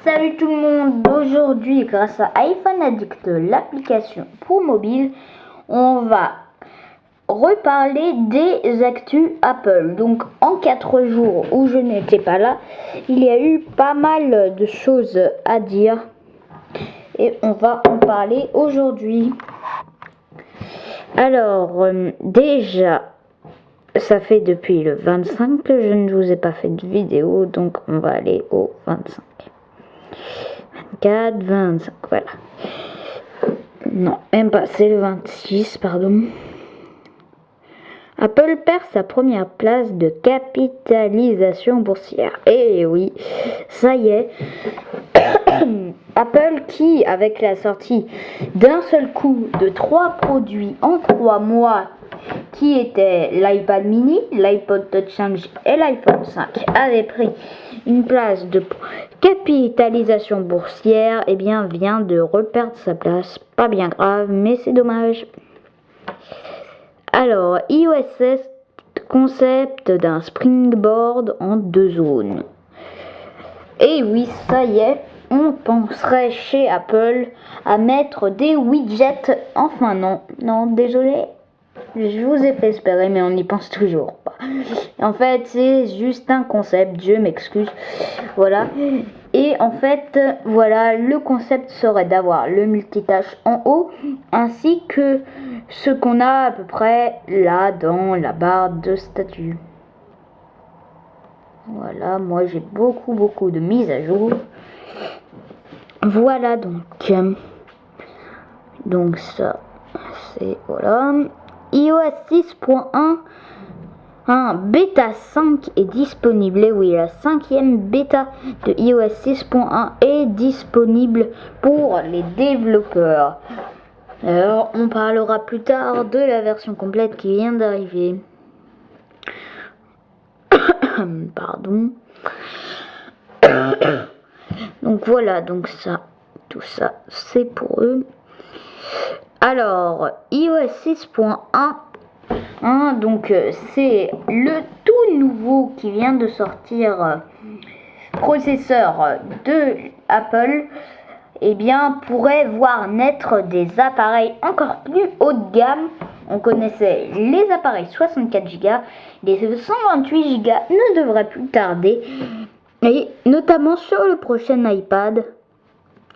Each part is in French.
Salut tout le monde, aujourd'hui grâce à iPhone Addict, l'application pour mobile, on va reparler des actus Apple. Donc en 4 jours où je n'étais pas là, il y a eu pas mal de choses à dire et on va en parler aujourd'hui. Alors déjà, ça fait depuis le 25 que je ne vous ai pas fait de vidéo, donc on va aller au 25. 24, 25, voilà. Non, même pas, c'est le 26, pardon. Apple perd sa première place de capitalisation boursière. Et oui, ça y est. Apple qui, avec la sortie d'un seul coup de 3 produits en 3 mois, qui étaient l'iPad mini, l'iPod Touch 5 et l'iPhone 5, avait pris une place de capitalisation boursière, et bien vient de reperdre sa place. Pas bien grave, mais c'est dommage. Alors, iOS 16 concept d'un springboard en 2 zones. Et oui, ça y est, on penserait chez Apple à mettre des widgets. Enfin non, désolé, je vous ai fait espérer, mais on n'y pense toujours pas. En fait, c'est juste un concept, je m'excuse. Voilà. Et en fait, voilà, le concept serait d'avoir le multitâche en haut, ainsi que ce qu'on a à peu près là dans la barre de statut. Voilà, moi j'ai beaucoup de mises à jour. Voilà donc ça, c'est voilà. iOS 6.1. Un bêta 5 est disponible. Et oui, la 5e bêta de iOS 6.1 est disponible pour les développeurs. Alors, on parlera plus tard de la version complète qui vient d'arriver. Pardon. Donc voilà, donc ça, tout ça, c'est pour eux. Alors, iOS 6.1. Donc c'est le tout nouveau qui vient de sortir processeur de Apple, et bien pourrait voir naître des appareils encore plus haut de gamme. On connaissait les appareils 64 Go, les 128 Go ne devraient plus tarder, et notamment sur le prochain iPad.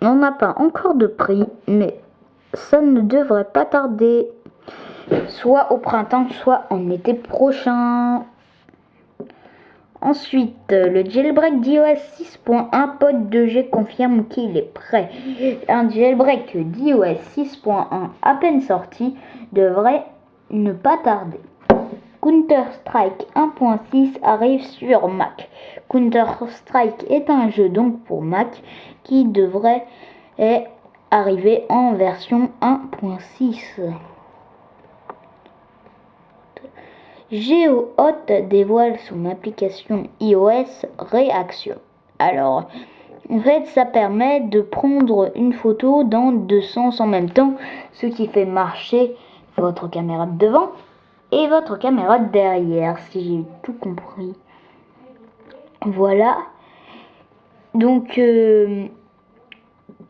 On n'a pas encore de prix, mais ça ne devrait pas tarder. Soit au printemps, soit en été prochain. Ensuite, le jailbreak d'iOS 6.1 Pod 2G confirme qu'il est prêt. Un jailbreak d'iOS 6.1 à peine sorti devrait ne pas tarder. Counter-Strike 1.6 arrive sur Mac. Counter-Strike est un jeu donc pour Mac qui devrait arriver en version 1.6. GeoHot dévoile son application iOS Réaction. Alors, en fait, ça permet de prendre une photo dans 2 sens en même temps, ce qui fait marcher votre caméra de devant et votre caméra de derrière, si j'ai tout compris. Voilà. Donc,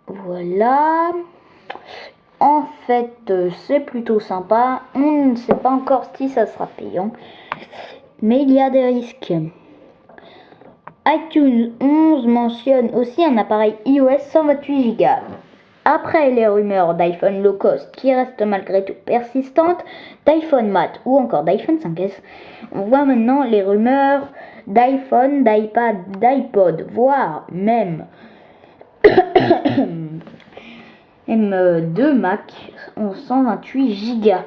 voilà. En fait, c'est plutôt sympa. On ne sait pas encore si ça sera payant, mais il y a des risques. iTunes 11 mentionne aussi un appareil iOS 128 Go. Après les rumeurs d'iPhone low cost qui restent malgré tout persistantes, d'iPhone mat ou encore d'iPhone 5S, on voit maintenant les rumeurs d'iPhone, d'iPad, d'iPod, voire même M2 Mac en 128 Go.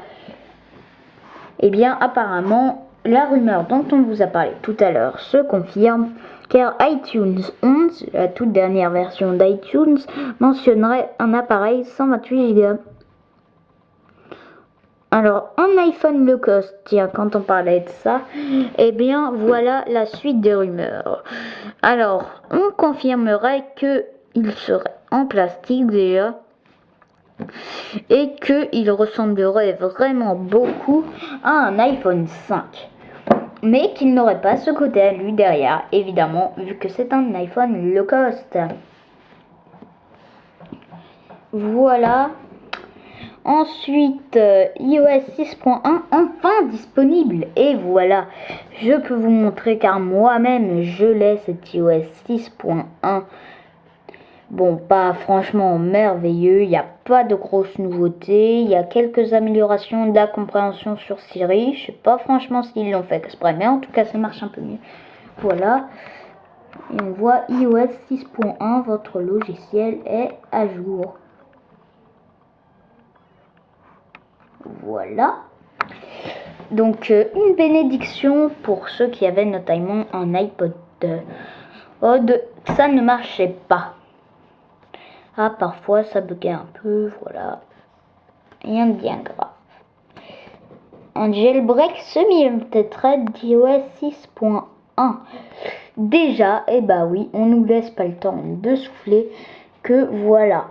Eh bien, apparemment, la rumeur dont on vous a parlé tout à l'heure se confirme, car iTunes 11, la toute dernière version d'iTunes, mentionnerait un appareil 128 Go. Alors, en iPhone low cost, tiens, quand on parlait de ça, eh bien, voilà la suite des rumeurs. Alors, on confirmerait qu'il serait en plastique déjà, et qu'il ressemblerait vraiment beaucoup à un iPhone 5, mais qu'il n'aurait pas ce côté à lui derrière, évidemment, vu que c'est un iPhone low cost. Voilà. Ensuite, iOS 6.1 enfin disponible. Et voilà, je peux vous montrer car moi-même je l'ai, cet iOS 6.1. Bon, pas franchement merveilleux, il n'y a pas de grosses nouveautés, il y a quelques améliorations de la compréhension sur Siri. Je sais pas franchement s'ils l'ont fait exprès, mais en tout cas ça marche un peu mieux. Voilà. Et on voit iOS 6.1, votre logiciel est à jour. Voilà. Donc une bénédiction pour ceux qui avaient notamment un iPod. Ça ne marchait pas. Ah, parfois ça buguait un peu, voilà. Rien de bien grave. Un jailbreak semi-thread d'iOS 6.1. Déjà, eh bah oui, on nous laisse pas le temps de souffler que voilà.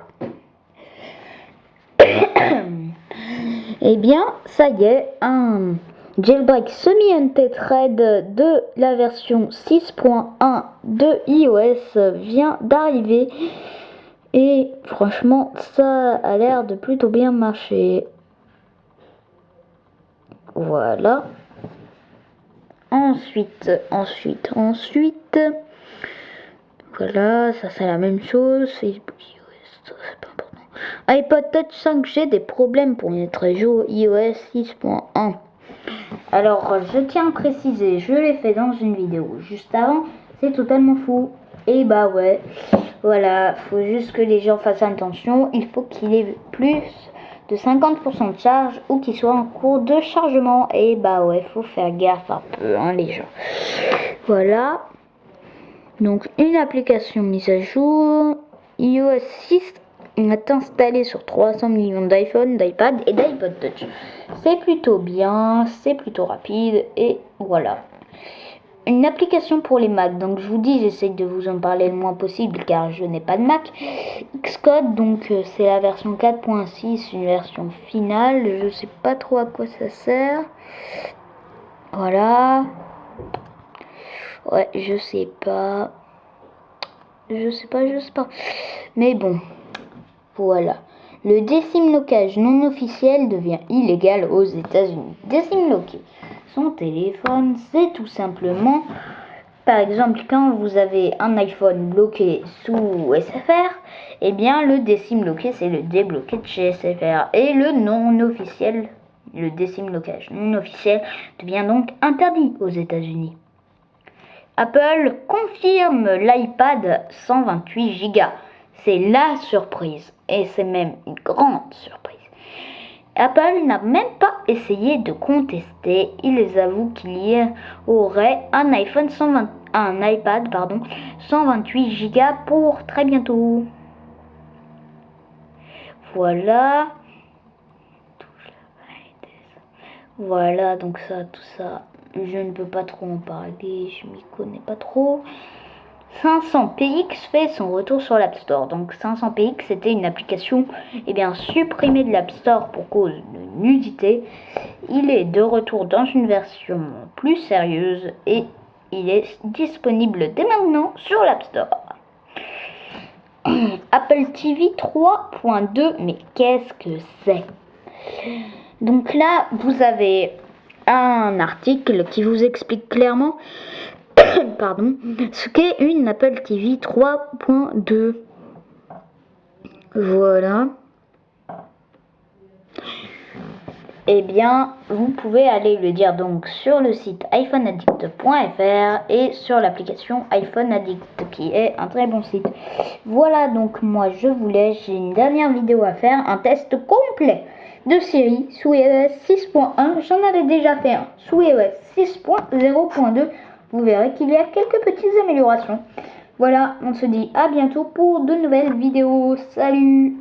Eh bien, ça y est, un jailbreak semi-thread de la version 6.1 de iOS vient d'arriver. Et franchement, ça a l'air de plutôt bien marcher. Voilà. Ensuite. Voilà, ça c'est la même chose. Facebook iOS, ça c'est pas important. iPod Touch 5G, des problèmes pour mettre à jour iOS 6.1. Alors, je tiens à préciser, je l'ai fait dans une vidéo juste avant, c'est totalement faux. Et bah ouais, voilà, faut juste que les gens fassent attention, il faut qu'il ait plus de 50% de charge ou qu'il soit en cours de chargement. Et bah ouais, faut faire gaffe un peu, hein, les gens. Voilà. Donc, une application mise à jour, iOS 6 est installé sur 300 millions d'iPhone, d'iPad et d'iPod Touch. C'est plutôt bien, c'est plutôt rapide et voilà. Une application pour les Mac, donc je vous dis, j'essaye de vous en parler le moins possible car je n'ai pas de Mac. Xcode, donc c'est la version 4.6, une version finale, je sais pas trop à quoi ça sert. Voilà. Ouais, je sais pas. Mais bon, voilà. Le décimlocage non officiel devient illégal aux États-Unis. Décimloquer son téléphone, c'est tout simplement, par exemple, quand vous avez un iPhone bloqué sous SFR, eh bien le décimloquer, c'est le débloquer de chez SFR. Et le non officiel, le décimlocage non officiel, devient donc interdit aux États-Unis. Apple confirme l'iPad 128 Go. C'est la surprise. Et c'est même une grande surprise. Apple n'a même pas essayé de contester. Ils avouent qu'il y aurait un iPad 128 Go pour très bientôt. Voilà. Voilà, donc ça, tout ça. Je ne peux pas trop en parler, je m'y connais pas trop. 500px fait son retour sur l'App Store. Donc 500px, c'était une application supprimée de l'App Store pour cause de nudité. Il est de retour dans une version plus sérieuse et il est disponible dès maintenant sur l'App Store. Apple TV 3.2, mais qu'est-ce que c'est? Donc là, vous avez un article qui vous explique clairement pardon, ce qu'est une Apple TV 3.2. Voilà. Eh bien, vous pouvez aller le dire donc sur le site iPhoneaddict.fr et sur l'application iPhone Addict qui est un très bon site. Voilà, donc moi je vous laisse, j'ai une dernière vidéo à faire, un test complet de Siri sous iOS 6.1. J'en avais déjà fait un sous iOS 6.0.2. Vous verrez qu'il y a quelques petites améliorations. Voilà, on se dit à bientôt pour de nouvelles vidéos. Salut!